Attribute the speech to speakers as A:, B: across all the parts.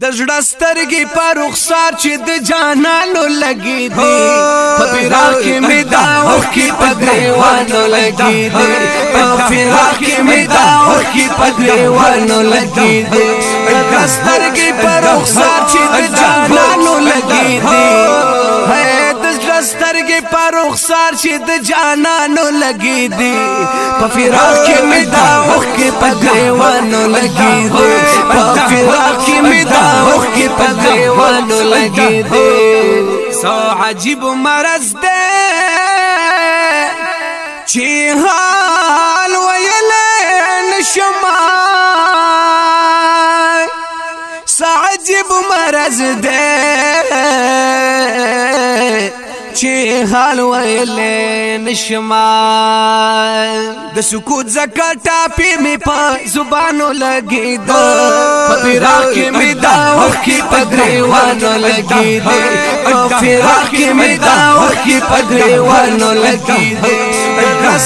A: د زړه سترګې په رخسار چې د جانانو لګي دي په فراق کې مې دا اوښکې په ګریوانو لګي دي په فراق کې مې دا اوښکې په ګریوانو لګي دي د زړه سترګې په رخسار چې د جانانو لګي دي سترګې په رخسار چې د جانانو لګي دي په فراق کې مې دا اوښکې په ګریوانو لګي دي په فراق کې مې دا اوښکې په ګریوانو لګي دي سو عجیب مرض دی چې حال ویلی نشم سو عجیب مرض دی چې حال ویلې نشما د سکوت زکا ټاپې مې په زبانو لګي دا په فراق کې مې دا اوښکې په ګریوانو لګي دي په فراق کې مې دا اوښکې په ګریوانو لګي دي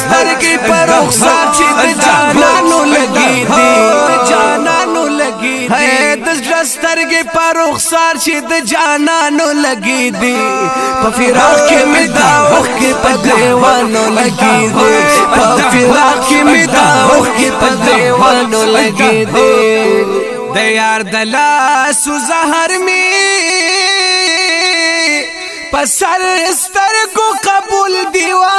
A: سترګې په رخسار چې د جانانو لګي دي جانانو لګي دي د سترګې په رخسار چې د جانانو لګي دي په فراق کې مې دا اوښکې په ګریوانو لګي دي په فراق کې مې دا اوښکې په ګریوانو لګي دي د یار د لاسو زهر مې په سر سترګو قبول دی وای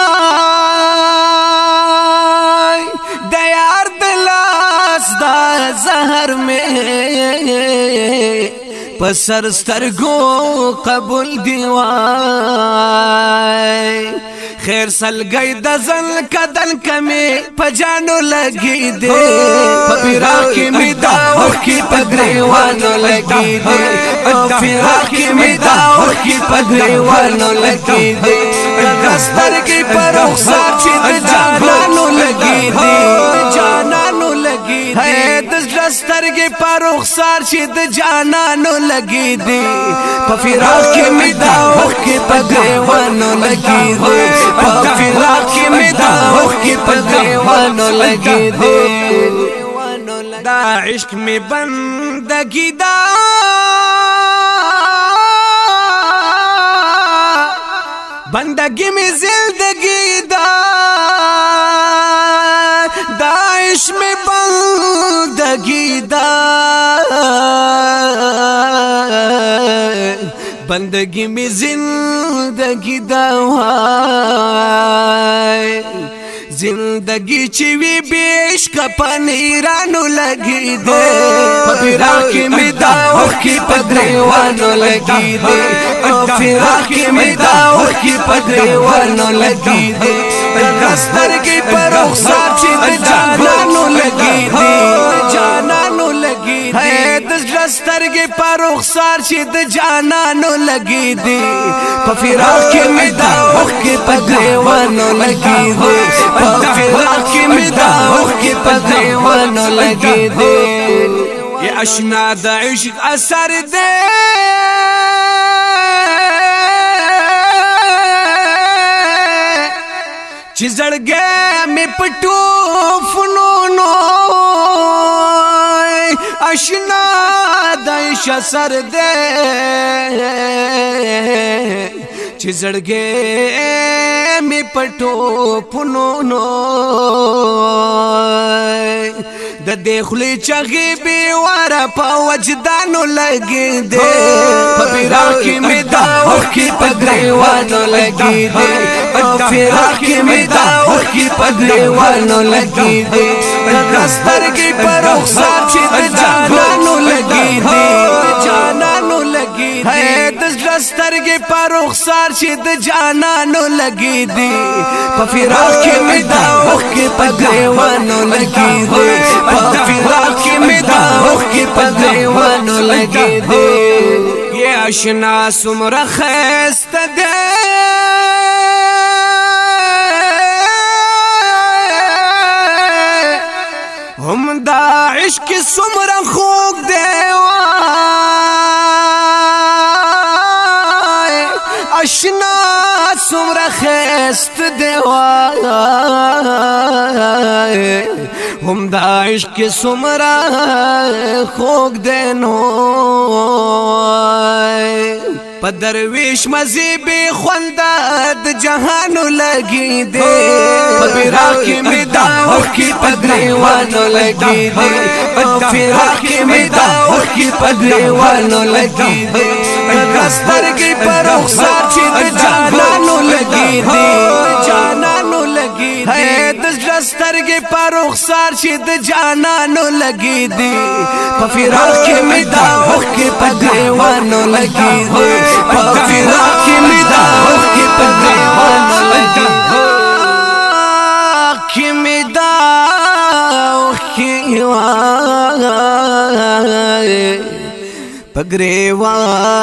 A: د یار د لاس دا زهر مې په سر سترګو قبول دی وای خیر سلګي د ځل کدن کمه په جانو لګي دي په فراق کې مې دا اوښکې په ګریوانو لګي دي په فراق کې مې دا اوښکې په ګریوانو لګي دي سترګې په رخسار چې د جانانو لګي دي جانانو لګي دي د سترګې په رخسار چې د جانانو لګي دي په فراق کې مې دا اوښکې په ګریوانو لګي دي په فراق کې مې دا اوښکې په ګریوانو لګي دي دا عشق مې بندګي دا بندګي مې زندګي دا دا عشق مې بندګي دا بندگی میں زندگی دا وای زندگی چوی بیش کپنیرانو لگی دے په فراق کې مې دا اوښکې په ګریوانو لګي دي په فراق کې مې دا اوښکې په ګریوانو لګي دي سترګې په رخسار چې د جانانو لګي دي جانانو لګي دي سترګې په رخسار چې د جانانو لګي دي په فراق کې مې دا اوښکې په ګریوانو لګي دي په فراق کې مې دا اوښکې په ګریوانو لګي دي یا اشنا د عشق اثر دی چې زړګی مې په فنونو اشنا د عشق اثر دی چې زړګی مې په فنونو د دې خولې چغې بې واره په وجدانو لګي دي په فراق کې مې دا اوښکې په ګریوانو لګي دي په فراق کې مې دا اوښکې په ګریوانو لګي دي سترګې په رخسار چې د جانانو لګي دي جانانو لګي دي سترګې په رخسار چې د جانانو لګي دي په فراق کې مې دا اوښکې په ګریوانو لګي دي په فراق کې مې دا اوښکې په ګریوانو لګي دي یا اشنا څومره ښایسته دی هم دا عشق څومره خوږ دی اشنا څومره ښایسته دی هم دا عشق څومره خوږ دی نو په درویش مزي به خوند د جهانو لګي دي په فراق کې می دا وخت په گریوانو لګي دي په فراق کې می دا وخت په گریوانو لګي دي سترګې پر رخسار چې د جانانو لګي دي جانانو لګي دي د سترګې پر رخسار چې د جانانو لګي دي په فراق کې می دا وخت په گریوانو لګي دي په فراق کې می دا وخت په گریوانو لګي دي کې می دا وخت پگریوان